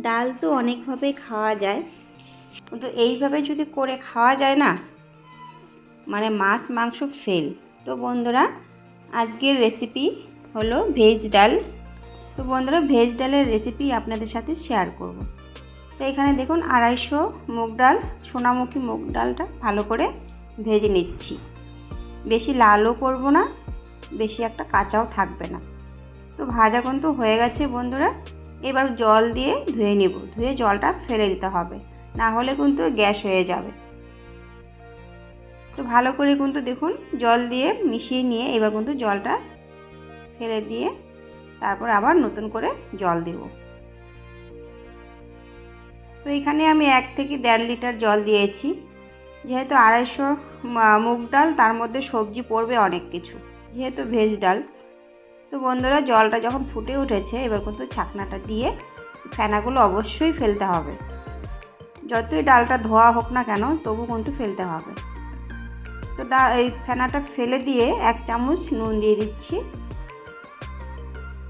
ডাল তো অনেকভাবে খাওয়া যায়, কিন্তু এইভাবে যদি করে খাওয়া যায় না, মানে মাছ মাংস ফেল। তো বন্ধুরা, আজকের রেসিপি হলো ভেজ ডাল। তো বন্ধুরা, ভেজ ডালের রেসিপি আপনাদের সাথে শেয়ার করব। তো এখানে দেখুন 250 মুগ ডাল, সোনামুখী মুগ ডালটা ভালো করে ভেজে নিচ্ছি। বেশি লালও করব না, বেশি একটা কাঁচাও থাকবে না। তো ভাজা কিন্তু হয়ে গেছে বন্ধুরা। এবার জল দিয়ে ধুয়ে নেব, ধুয়ে জলটা ফেলে দিতে হবে, না হলে কিন্তু গ্যাস হয়ে যাবে। তো ভালো করে কিন্তু দেখুন জল দিয়ে মিশিয়ে নিয়ে এবার কিন্তু জলটা ফেলে দিয়ে তারপর আবার নতুন করে জল দেব। তো এখানে আমি 1 থেকে 1.5 লিটার জল দিয়েছি। যেহেতু 250 মুগ ডাল, তার মধ্যে সবজি পড়বে অনেক কিছু, যেহেতু ভেজ ডাল। তো বন্ধুরা, জলটা যখন ফুটে উঠেছে এবার কিন্তু ছাকনাটা দিয়ে ফেনাগুলো অবশ্যই ফেলতে হবে। যতই ডালটা ধোয়া হোক না কেন, তবু কিন্তু ফেলতে হবে। তো এই ফেনাটা ফেলে দিয়ে 1 চামচ নুন দিয়ে দিচ্ছি।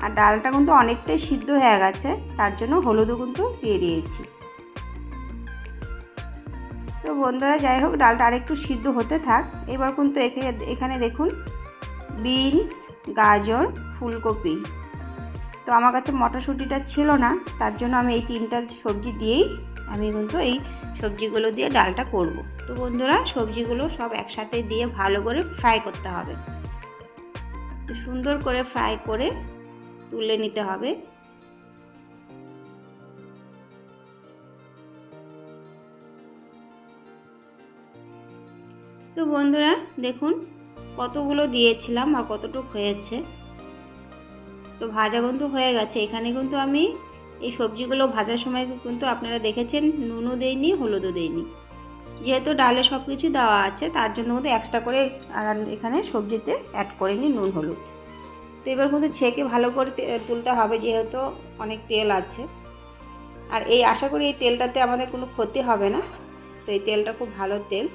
আর ডালটা কিন্তু অনেকটাই সিদ্ধ হয়ে গেছে, তার জন্য হলুদও কিন্তু দিয়ে দিয়েছি। তো বন্ধুরা, যাই হোক, ডালটা আরেকটু সিদ্ধ হতে থাক। এবার কিন্তু এখানে দেখুন বিনস, গাজর, ফুলকপি। তো আমার কাছে মটরশুঁটিটা ছিল না, তার জন্য আমি এই 3টা সবজি দিয়েই আমি কিন্তু এই সবজিগুলো দিয়ে ডালটা করব। তো বন্ধুরা, সবজিগুলো সব একসাথে দিয়ে ভালো করে ফ্রাই করতে হবে। তো সুন্দর করে ফ্রাই করে তুলে নিতে হবে। তো বন্ধুরা দেখুন কতগুলো দিয়েছিলাম আর কতটুকু হয়েছে। তো ভাজা কিন্তু হয়ে গেছে। এখানে কিন্তু আমি এই সবজিগুলো ভাজার সময় কিন্তু আপনারা দেখেছেন নুনও দেইনি, হলুদও দেইনি। যেহেতু ডালে সব কিছু দেওয়া আছে, তার জন্য কিন্তু এক্সট্রা করে আর এখানে সবজিতে অ্যাড করিনি নুন হলুদ। তো এবার কিন্তু ছেঁকে ভালো করে তুলতে হবে, যেহেতু অনেক তেল আছে। আর এই আশা করি এই তেলটাতে আমাদের কোনো ক্ষতি হবে না। তো এই তেলটা খুব ভালো তেল।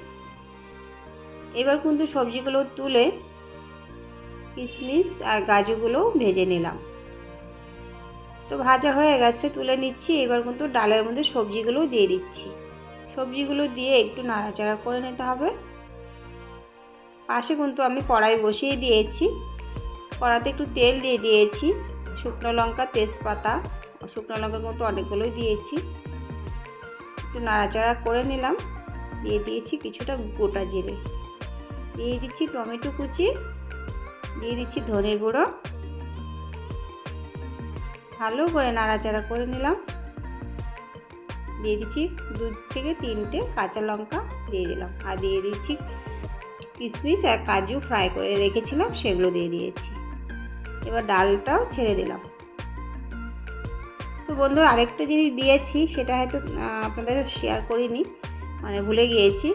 এবার কিন্তু সবজিগুলো তুলে কিশমিশ আর গাজরগুলো ভেজে নিলাম। তো ভাজা হয়ে গেছে, তুলে নিচ্ছি। এবার কিন্তু ডালের মধ্যে সবজিগুলো দিয়ে দিচ্ছি। সবজিগুলো দিয়ে একটু নাড়াচাড়া করে নিতে হবে। পাশে কিন্তু আমি কড়াই বসিয়ে দিয়েছি। কড়াতে একটু তেল দিয়ে দিয়েছি, শুকনো লঙ্কা, তেজপাতা। শুকনো লঙ্কা কিন্তু অনেকগুলোই দিয়েছি। একটু নাড়াচাড়া করে নিলাম। দিয়ে দিয়েছি কিছুটা গোটা জিরে, দিয়ে দিচ্ছি টমেটো কুচি, দিয়ে দিচ্ছি ধনে গুঁড়ো। ভালো করে নাড়াচাড়া করে নিলাম। দিয়ে দিচ্ছি 2 থেকে 3টে কাঁচা লঙ্কা দিয়ে দিলাম। আর দিয়ে দিচ্ছি কিশমিশ আর কাজু ফ্রাই করে রেখেছিলাম, সেগুলো দিয়ে দিয়েছি। এবার ডালটাও ছেড়ে দিলাম। তো বন্ধুরা, আরেকটা জিনিস দিয়েছি, সেটা হয়তো আপনাদের শেয়ার করিনি, মানে ভুলে গিয়েছি।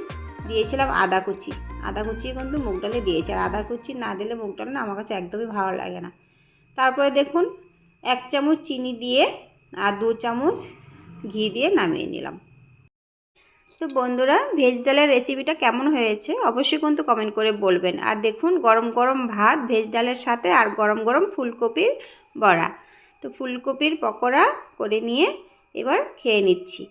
দিয়েছিলাম আদা কুচি। আদা কুচি কিন্তু মুগ ডালে দিয়েছি। আর আদা কুচি না দিলে মুগ ডাল না আমার কাছে একদমই ভালো লাগে না। তারপরে দেখুন 1 চামচ চিনি দিয়ে আর 2 চামচ ঘি দিয়ে নামিয়ে নিলাম। তো বন্ধুরা, ভেজ ডালের রেসিপিটা কেমন হয়েছে অবশ্যই কিন্তু কমেন্ট করে বলবেন। আর দেখুন গরম গরম ভাত ভেজ ডালের সাথে, আর গরম গরম ফুলকপির বড়া। তো ফুলকপির পকোড়া করে নিয়ে এবার খেয়ে নিচ্ছি।